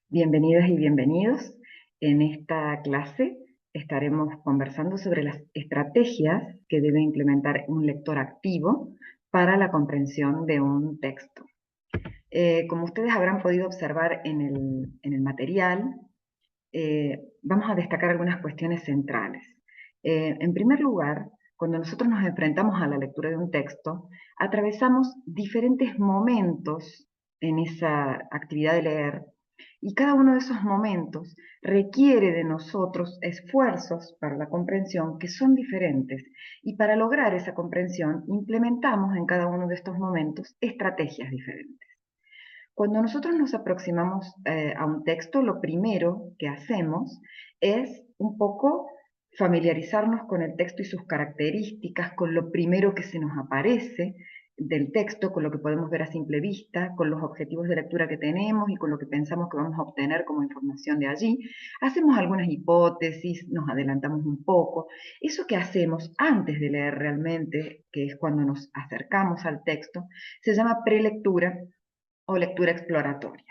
Bienvenidas y bienvenidos. En esta clase estaremos conversando sobre las estrategias que debe implementar un lector activo para la comprensión de un texto. Como ustedes habrán podido observar en el material, vamos a destacar algunas cuestiones centrales. En primer lugar, cuando nosotros nos enfrentamos a la lectura de un texto, atravesamos diferentes momentos en esa actividad de leer y cada uno de esos momentos requiere de nosotros esfuerzos para la comprensión que son diferentes. Y para lograr esa comprensión implementamos en cada uno de estos momentos estrategias diferentes. Cuando nosotros nos aproximamos a un texto, lo primero que hacemos es un poco familiarizarnos con el texto y sus características, con lo primero que se nos aparece del texto, con lo que podemos ver a simple vista, con los objetivos de lectura que tenemos y con lo que pensamos que vamos a obtener como información de allí. Hacemos algunas hipótesis, nos adelantamos un poco. Eso que hacemos antes de leer realmente, que es cuando nos acercamos al texto, se llama prelectura o lectura exploratoria.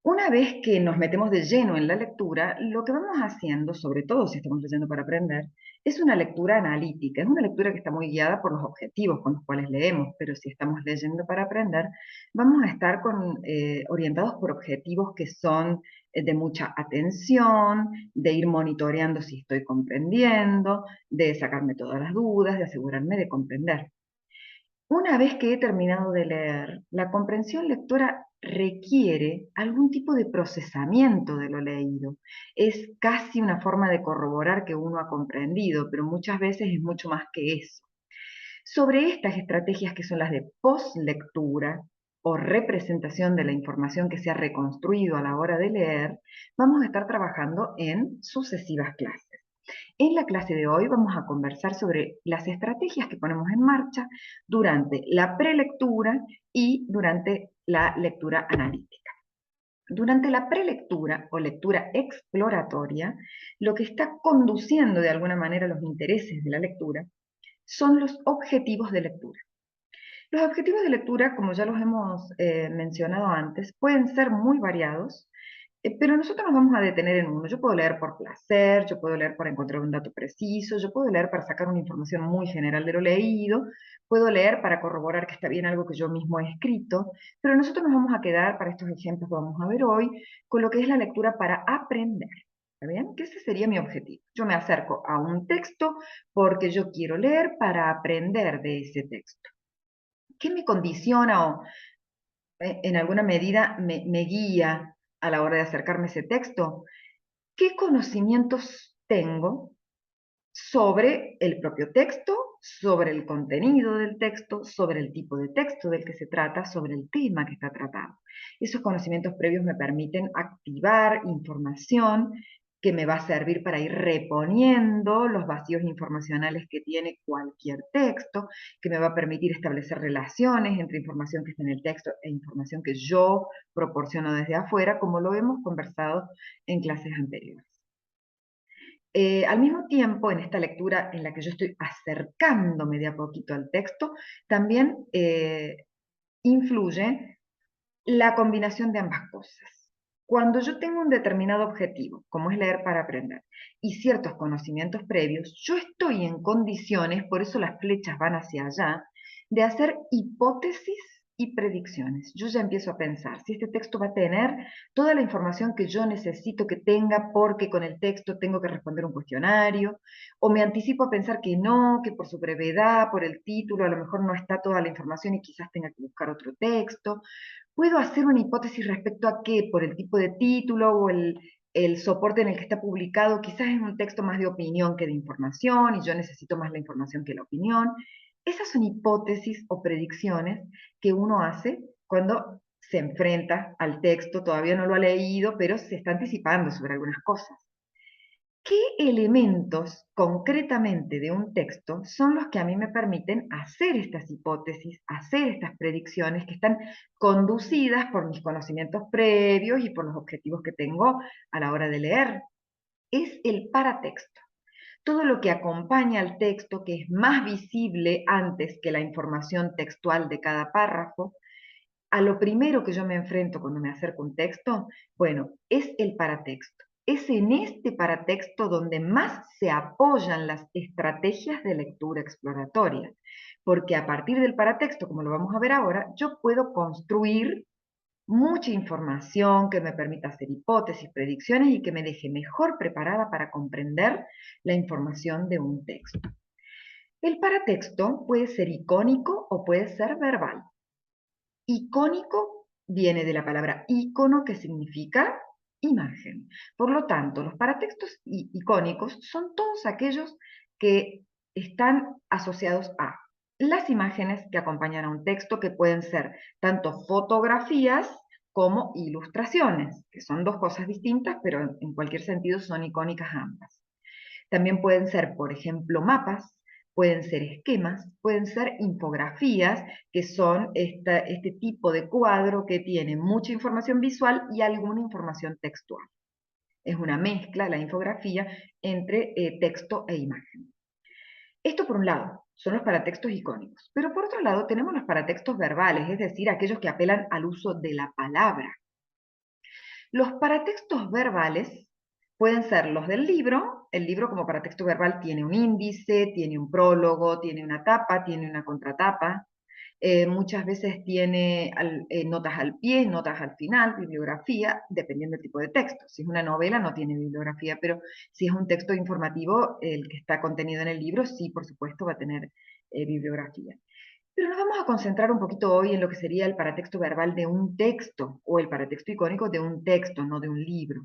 Una vez que nos metemos de lleno en la lectura, lo que vamos haciendo, sobre todo si estamos leyendo para aprender, es una lectura analítica. Es una lectura que está muy guiada por los objetivos con los cuales leemos, pero si estamos leyendo para aprender, vamos a estar orientados por objetivos que son de mucha atención, de ir monitoreando si estoy comprendiendo, de sacarme todas las dudas, de asegurarme de comprender. Una vez que he terminado de leer, la comprensión lectora requiere algún tipo de procesamiento de lo leído. Es casi una forma de corroborar que uno ha comprendido, pero muchas veces es mucho más que eso. Sobre estas estrategias que son las de postlectura o representación de la información que se ha reconstruido a la hora de leer, vamos a estar trabajando en sucesivas clases. En la clase de hoy vamos a conversar sobre las estrategias que ponemos en marcha durante la prelectura y durante la lectura analítica. Durante la prelectura o lectura exploratoria, lo que está conduciendo de alguna manera los intereses de la lectura son los objetivos de lectura. Los objetivos de lectura, como ya los hemos mencionado antes, pueden ser muy variados, pero nosotros nos vamos a detener en uno. Yo puedo leer por placer, yo puedo leer para encontrar un dato preciso, yo puedo leer para sacar una información muy general de lo leído, puedo leer para corroborar que está bien algo que yo mismo he escrito, pero nosotros nos vamos a quedar, para estos ejemplos que vamos a ver hoy, con lo que es la lectura para aprender. ¿Está bien? Que ese sería mi objetivo. Yo me acerco a un texto porque yo quiero leer para aprender de ese texto. ¿Qué me condiciona o en alguna medida me guía a la hora de acercarme a ese texto? ¿Qué conocimientos tengo sobre el propio texto, sobre el contenido del texto, sobre el tipo de texto del que se trata, sobre el tema que está tratado? Esos conocimientos previos me permiten activar información que me va a servir para ir reponiendo los vacíos informacionales que tiene cualquier texto, que me va a permitir establecer relaciones entre información que está en el texto e información que yo proporciono desde afuera, como lo hemos conversado en clases anteriores. Al mismo tiempo, en esta lectura en la que yo estoy acercándome de a poquito al texto, también influye la combinación de ambas cosas. Cuando yo tengo un determinado objetivo, como es leer para aprender, y ciertos conocimientos previos, yo estoy en condiciones, por eso las flechas van hacia allá, de hacer hipótesis y predicciones. Yo ya empiezo a pensar si este texto va a tener toda la información que yo necesito que tenga porque con el texto tengo que responder un cuestionario, o me anticipo a pensar que no, que por su brevedad, por el título, a lo mejor no está toda la información y quizás tenga que buscar otro texto. Puedo hacer una hipótesis respecto a que por el tipo de título o el soporte en el que está publicado, quizás es un texto más de opinión que de información y yo necesito más la información que la opinión. Esas son hipótesis o predicciones que uno hace cuando se enfrenta al texto, todavía no lo ha leído, pero se está anticipando sobre algunas cosas. ¿Qué elementos concretamente de un texto son los que a mí me permiten hacer estas hipótesis, hacer estas predicciones que están conducidas por mis conocimientos previos y por los objetivos que tengo a la hora de leer? Es el paratexto. Todo lo que acompaña al texto, que es más visible antes que la información textual de cada párrafo, a lo primero que yo me enfrento cuando me acerco a un texto, bueno, es el paratexto. Es en este paratexto donde más se apoyan las estrategias de lectura exploratoria, porque a partir del paratexto, como lo vamos a ver ahora, yo puedo construir mucha información que me permita hacer hipótesis, predicciones y que me deje mejor preparada para comprender la información de un texto. El paratexto puede ser icónico o puede ser verbal. Icónico viene de la palabra ícono, que significa imagen. Por lo tanto, los paratextos icónicos son todos aquellos que están asociados a las imágenes que acompañan a un texto, que pueden ser tanto fotografías como ilustraciones, que son dos cosas distintas, pero en cualquier sentido son icónicas ambas. También pueden ser, por ejemplo, mapas, pueden ser esquemas, pueden ser infografías, que son este tipo de cuadro que tiene mucha información visual y alguna información textual. Es una mezcla, la infografía, entre texto e imagen. Esto por un lado, son los paratextos icónicos, pero por otro lado tenemos los paratextos verbales, es decir, aquellos que apelan al uso de la palabra. Los paratextos verbales pueden ser los del libro. El libro como paratexto verbal tiene un índice, tiene un prólogo, tiene una tapa, tiene una contratapa. Muchas veces tiene notas al pie, notas al final, bibliografía, dependiendo del tipo de texto. Si es una novela no tiene bibliografía, pero si es un texto informativo, el que está contenido en el libro, sí, por supuesto, va a tener bibliografía. Pero nos vamos a concentrar un poquito hoy en lo que sería el paratexto verbal de un texto, o el paratexto icónico de un texto, no de un libro.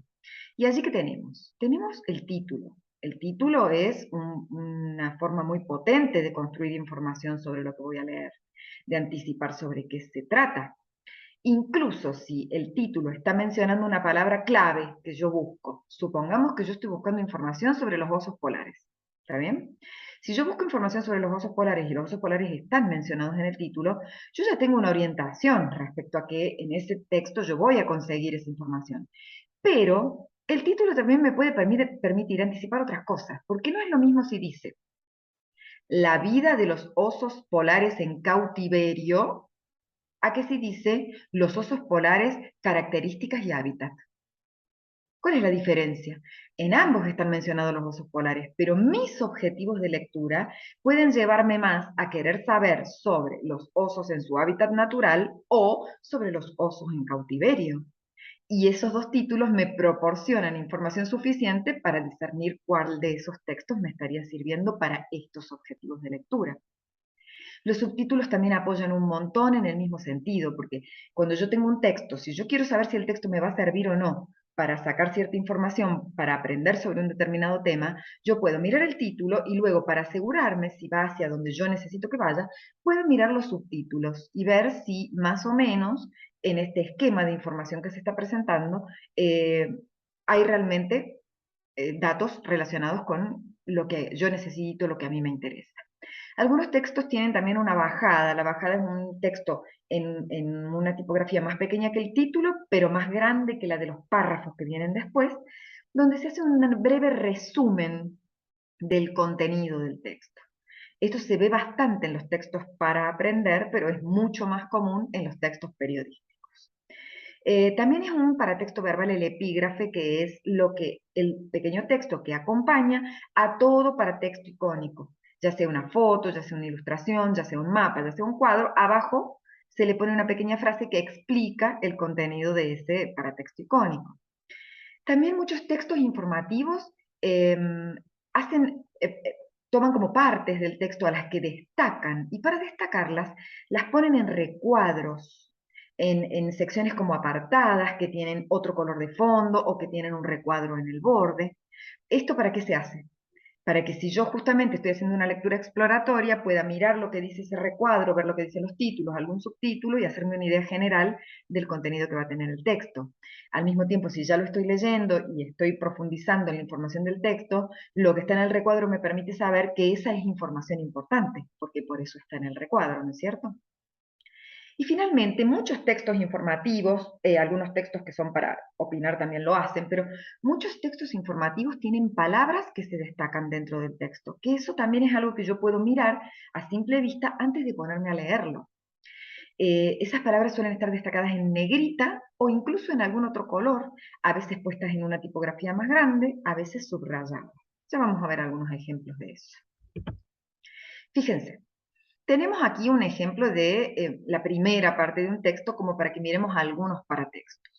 Y allí que tenemos, tenemos el título. El título es una forma muy potente de construir información sobre lo que voy a leer, de anticipar sobre qué se trata. Incluso si el título está mencionando una palabra clave que yo busco, supongamos que yo estoy buscando información sobre los osos polares, ¿está bien? Si yo busco información sobre los osos polares y los osos polares están mencionados en el título, yo ya tengo una orientación respecto a que en ese texto yo voy a conseguir esa información. Pero el título también me puede permitir anticipar otras cosas, porque no es lo mismo si dice la vida de los osos polares en cautiverio, a que si dice los osos polares, características y hábitat. ¿Cuál es la diferencia? En ambos están mencionados los osos polares, pero mis objetivos de lectura pueden llevarme más a querer saber sobre los osos en su hábitat natural o sobre los osos en cautiverio. Y esos dos títulos me proporcionan información suficiente para discernir cuál de esos textos me estaría sirviendo para estos objetivos de lectura. Los subtítulos también apoyan un montón en el mismo sentido, porque cuando yo tengo un texto, si yo quiero saber si el texto me va a servir o no para sacar cierta información, para aprender sobre un determinado tema, yo puedo mirar el título y luego, para asegurarme si va hacia donde yo necesito que vaya, puedo mirar los subtítulos y ver si más o menos en este esquema de información que se está presentando hay realmente datos relacionados con lo que yo necesito, lo que a mí me interesa. Algunos textos tienen también una bajada. La bajada es un texto en una tipografía más pequeña que el título, pero más grande que la de los párrafos que vienen después, donde se hace un breve resumen del contenido del texto. Esto se ve bastante en los textos para aprender, pero es mucho más común en los textos periodísticos. También es un paratexto verbal el epígrafe, que es el pequeño texto que acompaña a todo paratexto icónico, ya sea una foto, ya sea una ilustración, ya sea un mapa, ya sea un cuadro. Abajo se le pone una pequeña frase que explica el contenido de ese paratexto icónico. También muchos textos informativos hacen, toman como partes del texto a las que destacan, y para destacarlas las ponen en recuadros, en secciones como apartadas, que tienen otro color de fondo o que tienen un recuadro en el borde. ¿Esto para qué se hace? Para que si yo justamente estoy haciendo una lectura exploratoria, pueda mirar lo que dice ese recuadro, ver lo que dicen los títulos, algún subtítulo, y hacerme una idea general del contenido que va a tener el texto. Al mismo tiempo, si ya lo estoy leyendo y estoy profundizando en la información del texto, lo que está en el recuadro me permite saber que esa es información importante, porque por eso está en el recuadro, ¿no es cierto? Y finalmente, muchos textos informativos, algunos textos que son para opinar también lo hacen, pero muchos textos informativos tienen palabras que se destacan dentro del texto, que eso también es algo que yo puedo mirar a simple vista antes de ponerme a leerlo. Esas palabras suelen estar destacadas en negrita o incluso en algún otro color, a veces puestas en una tipografía más grande, a veces subrayadas. Ya vamos a ver algunos ejemplos de eso. Fíjense, tenemos aquí un ejemplo de la primera parte de un texto como para que miremos algunos paratextos.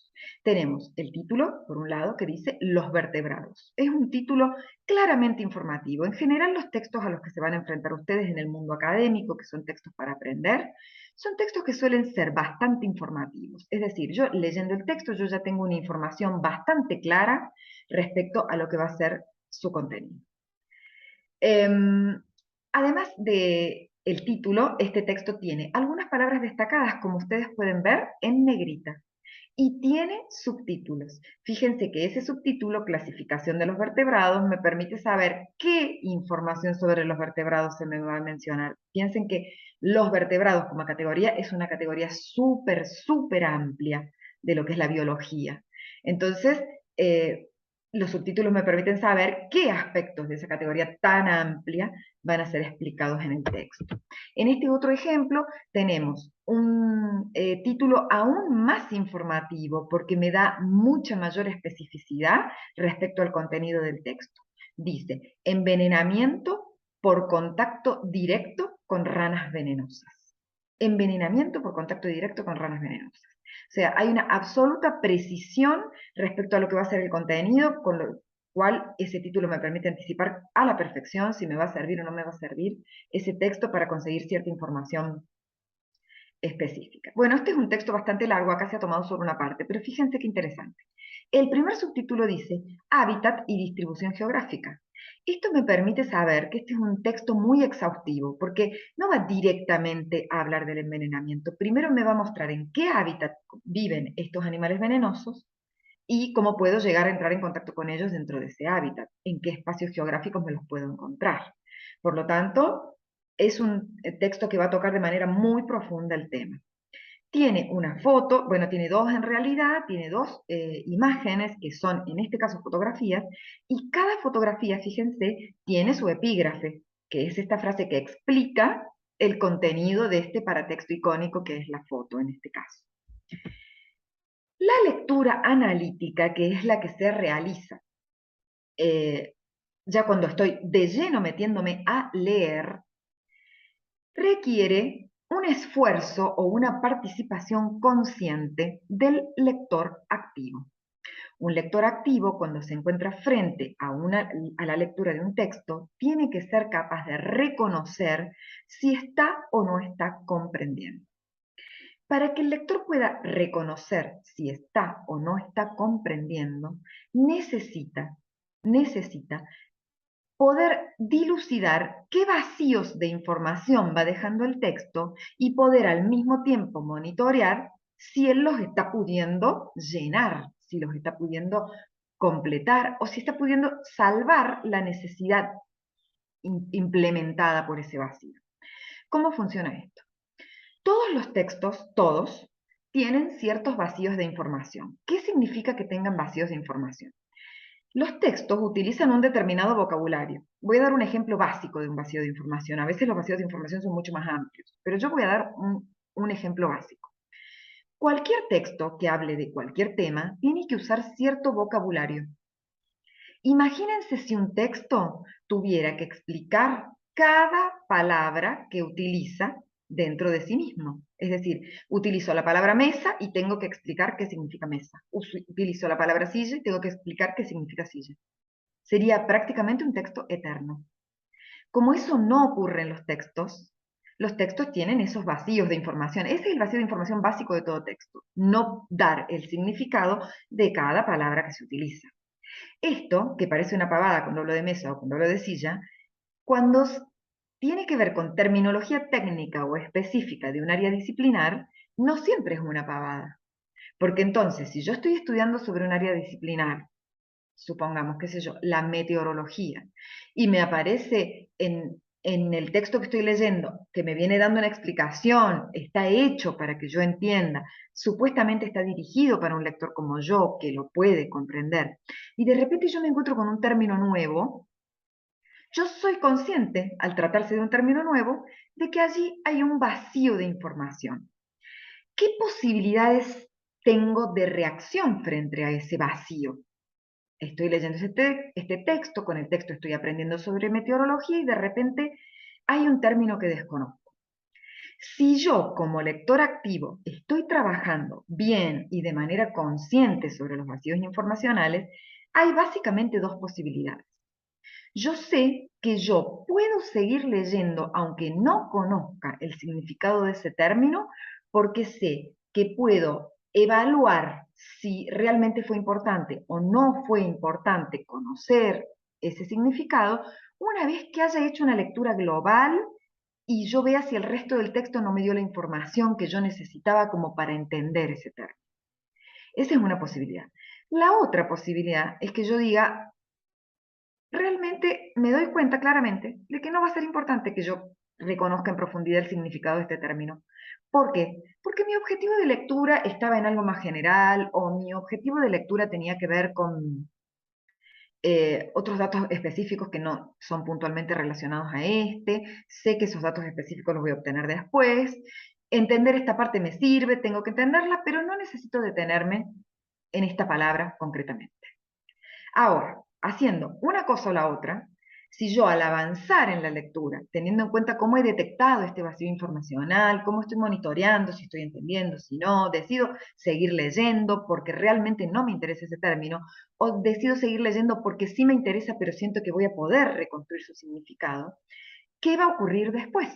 Tenemos el título, por un lado, que dice Los vertebrados. Es un título claramente informativo. En general, los textos a los que se van a enfrentar ustedes en el mundo académico, que son textos para aprender, son textos que suelen ser bastante informativos. Es decir, yo leyendo el texto, yo ya tengo una información bastante clara respecto a lo que va a ser su contenido. Además de el título, este texto tiene algunas palabras destacadas, como ustedes pueden ver, en negrita. Y tiene subtítulos. Fíjense que ese subtítulo, clasificación de los vertebrados, me permite saber qué información sobre los vertebrados se me va a mencionar. Piensen que los vertebrados como categoría es una categoría súper, súper amplia de lo que es la biología. Entonces, los subtítulos me permiten saber qué aspectos de esa categoría tan amplia van a ser explicados en el texto. En este otro ejemplo tenemos un título aún más informativo porque me da mucha mayor especificidad respecto al contenido del texto. Dice, envenenamiento por contacto directo con ranas venenosas. Envenenamiento por contacto directo con ranas venenosas. O sea, hay una absoluta precisión respecto a lo que va a ser el contenido, con lo cual ese título me permite anticipar a la perfección si me va a servir o no me va a servir ese texto para conseguir cierta información específica. Bueno, este es un texto bastante largo, acá se ha tomado solo una parte, pero fíjense qué interesante. El primer subtítulo dice Hábitat y distribución geográfica. Esto me permite saber que este es un texto muy exhaustivo, porque no va directamente a hablar del envenenamiento. Primero me va a mostrar en qué hábitat viven estos animales venenosos y cómo puedo llegar a entrar en contacto con ellos dentro de ese hábitat, en qué espacios geográficos me los puedo encontrar. Por lo tanto, es un texto que va a tocar de manera muy profunda el tema. Tiene una foto, bueno, tiene dos en realidad, tiene dos imágenes que son, en este caso, fotografías, y cada fotografía, fíjense, tiene su epígrafe, que es esta frase que explica el contenido de este paratexto icónico que es la foto en este caso. La lectura analítica, que es la que se realiza ya cuando estoy de lleno metiéndome a leer, requiere un esfuerzo o una participación consciente del lector activo. Un lector activo, cuando se encuentra frente a la lectura de un texto, tiene que ser capaz de reconocer si está o no está comprendiendo. Para que el lector pueda reconocer si está o no está comprendiendo, necesita poder dilucidar qué vacíos de información va dejando el texto y poder al mismo tiempo monitorear si él los está pudiendo llenar, si los está pudiendo completar o si está pudiendo salvar la necesidad implementada por ese vacío. ¿Cómo funciona esto? Todos los textos, todos, tienen ciertos vacíos de información. ¿Qué significa que tengan vacíos de información? Los textos utilizan un determinado vocabulario. Voy a dar un ejemplo básico de un vacío de información. A veces los vacíos de información son mucho más amplios, pero yo voy a dar un ejemplo básico. Cualquier texto que hable de cualquier tema tiene que usar cierto vocabulario. Imagínense si un texto tuviera que explicar cada palabra que utiliza dentro de sí mismo. Es decir, utilizo la palabra mesa y tengo que explicar qué significa mesa. Utilizo la palabra silla y tengo que explicar qué significa silla. Sería prácticamente un texto eterno. Como eso no ocurre en los textos tienen esos vacíos de información. Ese es el vacío de información básico de todo texto. No dar el significado de cada palabra que se utiliza. Esto, que parece una pavada cuando hablo de mesa o cuando hablo de silla, cuando tiene que ver con terminología técnica o específica de un área disciplinar, no siempre es una pavada. Porque entonces, si yo estoy estudiando sobre un área disciplinar, supongamos, qué sé yo, la meteorología, y me aparece en el texto que estoy leyendo, que me viene dando una explicación, está hecho para que yo entienda, supuestamente está dirigido para un lector como yo, que lo puede comprender, y de repente yo me encuentro con un término nuevo, yo soy consciente, al tratarse de un término nuevo, de que allí hay un vacío de información. ¿qué posibilidades tengo de reacción frente a ese vacío? Estoy leyendo este texto, con el texto estoy aprendiendo sobre meteorología y de repente hay un término que desconozco. Si yo como lector activo estoy trabajando bien y de manera consciente sobre los vacíos informacionales, hay básicamente dos posibilidades. Yo sé que yo puedo seguir leyendo aunque no conozca el significado de ese término, porque sé que puedo evaluar si realmente fue importante o no fue importante conocer ese significado una vez que haya hecho una lectura global y yo vea si el resto del texto no me dio la información que yo necesitaba como para entender ese término. Esa es una posibilidad. La otra posibilidad es que yo diga, realmente me doy cuenta claramente de que no va a ser importante que yo reconozca en profundidad el significado de este término. ¿Por qué? Porque mi objetivo de lectura estaba en algo más general o mi objetivo de lectura tenía que ver con otros datos específicos que no son puntualmente relacionados a este. Sé que esos datos específicos los voy a obtener después. Entender esta parte me sirve, tengo que entenderla, pero no necesito detenerme en esta palabra concretamente. Ahora, haciendo una cosa o la otra, si yo al avanzar en la lectura, teniendo en cuenta cómo he detectado este vacío informacional, cómo estoy monitoreando, si estoy entendiendo, si no, decido seguir leyendo porque realmente no me interesa ese término, o decido seguir leyendo porque sí me interesa, pero siento que voy a poder reconstruir su significado, ¿qué va a ocurrir después?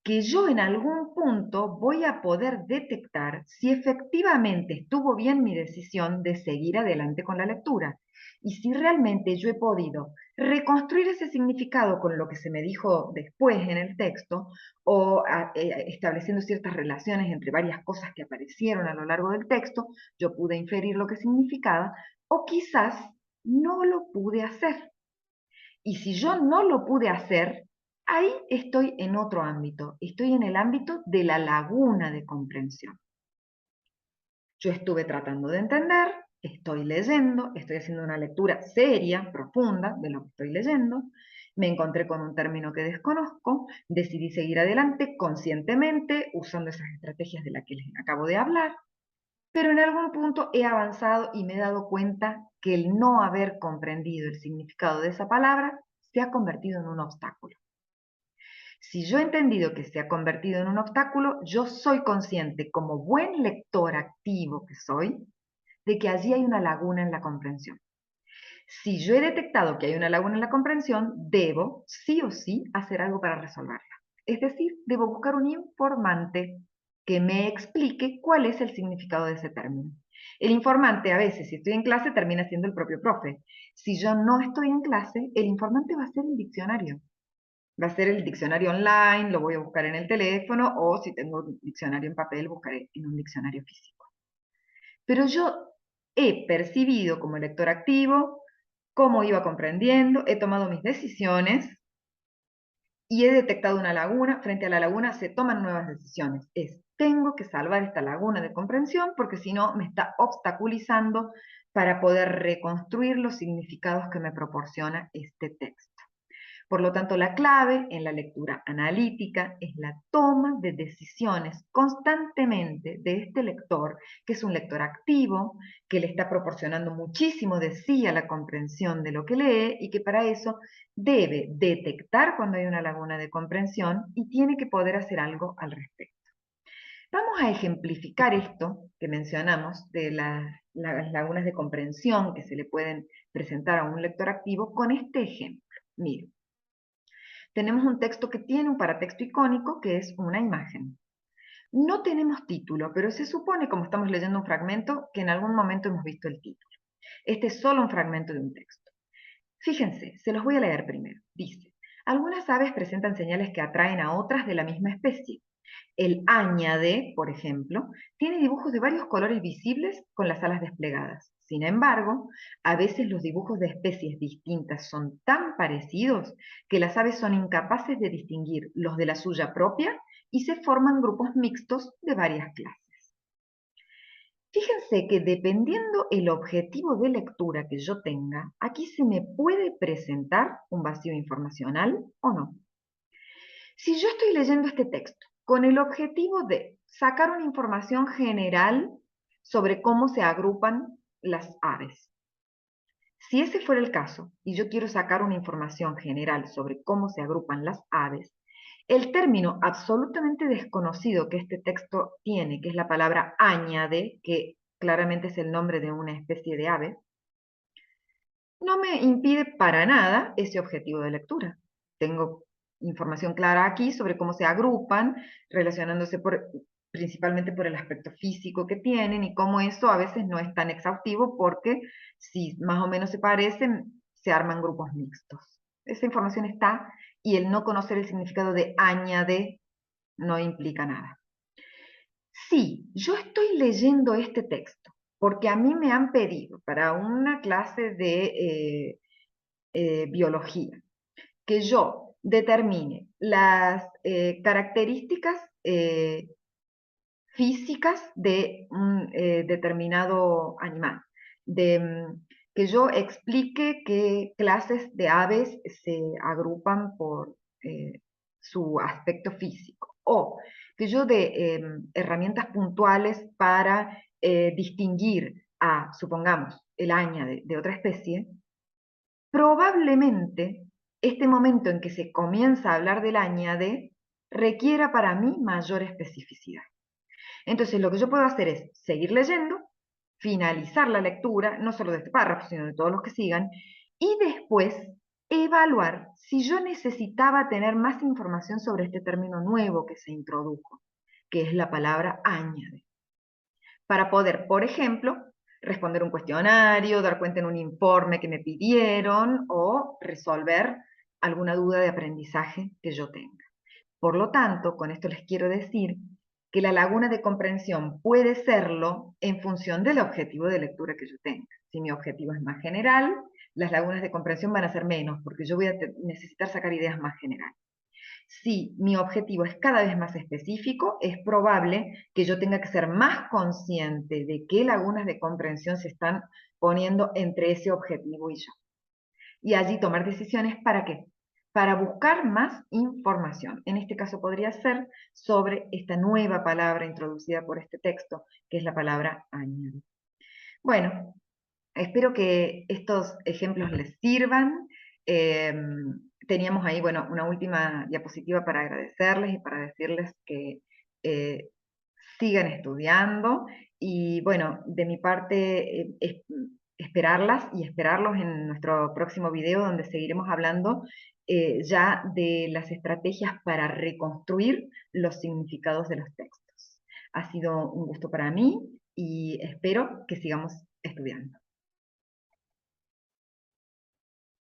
Que yo en algún punto voy a poder detectar si efectivamente estuvo bien mi decisión de seguir adelante con la lectura y si realmente yo he podido reconstruir ese significado con lo que se me dijo después en el texto o estableciendo ciertas relaciones entre varias cosas que aparecieron a lo largo del texto, yo pude inferir lo que significaba o quizás no lo pude hacer. Y si yo no lo pude hacer, ahí estoy en otro ámbito, estoy en el ámbito de la laguna de comprensión. Yo estuve tratando de entender, estoy leyendo, estoy haciendo una lectura seria, profunda de lo que estoy leyendo, me encontré con un término que desconozco, decidí seguir adelante conscientemente usando esas estrategias de las que les acabo de hablar, pero en algún punto he avanzado y me he dado cuenta que el no haber comprendido el significado de esa palabra se ha convertido en un obstáculo. Si yo he entendido que se ha convertido en un obstáculo, yo soy consciente, como buen lector activo que soy, de que allí hay una laguna en la comprensión. Si yo he detectado que hay una laguna en la comprensión, debo, sí o sí, hacer algo para resolverla. Es decir, debo buscar un informante que me explique cuál es el significado de ese término. El informante, a veces, si estoy en clase, termina siendo el propio profe. Si yo no estoy en clase, el informante va a ser el diccionario. Va a ser el diccionario online, lo voy a buscar en el teléfono, o si tengo un diccionario en papel, buscaré en un diccionario físico. Pero yo he percibido como lector activo cómo iba comprendiendo, he tomado mis decisiones y he detectado una laguna. Frente a la laguna se toman nuevas decisiones. Tengo que salvar esta laguna de comprensión porque si no me está obstaculizando para poder reconstruir los significados que me proporciona este texto. Por lo tanto, la clave en la lectura analítica es la toma de decisiones constantemente de este lector, que es un lector activo, que le está proporcionando muchísimo de sí a la comprensión de lo que lee y que para eso debe detectar cuando hay una laguna de comprensión y tiene que poder hacer algo al respecto. Vamos a ejemplificar esto que mencionamos de las lagunas de comprensión que se le pueden presentar a un lector activo con este ejemplo. Miren. Tenemos un texto que tiene un paratexto icónico que es una imagen. No tenemos título, pero se supone, como estamos leyendo un fragmento, que en algún momento hemos visto el título. Este es solo un fragmento de un texto. Fíjense, se los voy a leer primero. Dice, algunas aves presentan señales que atraen a otras de la misma especie. El áñade, por ejemplo, tiene dibujos de varios colores visibles con las alas desplegadas. Sin embargo, a veces los dibujos de especies distintas son tan parecidos que las aves son incapaces de distinguir los de la suya propia y se forman grupos mixtos de varias clases. Fíjense que dependiendo el objetivo de lectura que yo tenga, aquí se me puede presentar un vacío informacional o no. Si yo estoy leyendo este texto con el objetivo de sacar una información general sobre cómo se agrupan las aves. Si ese fuera el caso, y yo quiero sacar una información general sobre cómo se agrupan las aves, el término absolutamente desconocido que este texto tiene, que es la palabra áñade, que claramente es el nombre de una especie de ave, no me impide para nada ese objetivo de lectura. Tengo información clara aquí sobre cómo se agrupan, relacionándose principalmente por el aspecto físico que tienen y cómo eso a veces no es tan exhaustivo porque si más o menos se parecen, se arman grupos mixtos. Esa información está y el no conocer el significado de añade no implica nada. Sí, yo estoy leyendo este texto porque a mí me han pedido para una clase de biología que yo determine las características físicas de un determinado animal, que yo explique qué clases de aves se agrupan por su aspecto físico, o que yo dé herramientas puntuales para distinguir a, supongamos, el aña de otra especie. Probablemente este momento en que se comienza a hablar del añade requiera para mí mayor especificidad. Entonces lo que yo puedo hacer es seguir leyendo, finalizar la lectura, no solo de este párrafo, sino de todos los que sigan, y después evaluar si yo necesitaba tener más información sobre este término nuevo que se introdujo, que es la palabra añade, para poder, por ejemplo, responder un cuestionario, dar cuenta en un informe que me pidieron o resolver alguna duda de aprendizaje que yo tenga. Por lo tanto, con esto les quiero decir que la laguna de comprensión puede serlo en función del objetivo de lectura que yo tenga. Si mi objetivo es más general, las lagunas de comprensión van a ser menos, porque yo voy a necesitar sacar ideas más generales. Si mi objetivo es cada vez más específico, es probable que yo tenga que ser más consciente de qué lagunas de comprensión se están poniendo entre ese objetivo y yo. Y allí tomar decisiones ¿para qué? Para buscar más información. En este caso podría ser sobre esta nueva palabra introducida por este texto, que es la palabra añade. Bueno, espero que estos ejemplos les sirvan. Eh, Teníamos ahí, bueno, una última diapositiva para agradecerles y para decirles que eh, sigan estudiando y bueno, de mi parte esperarlas y esperarlos en nuestro próximo video donde seguiremos hablando ya de las estrategias para reconstruir los significados de los textos. Ha sido un gusto para mí y espero que sigamos estudiando.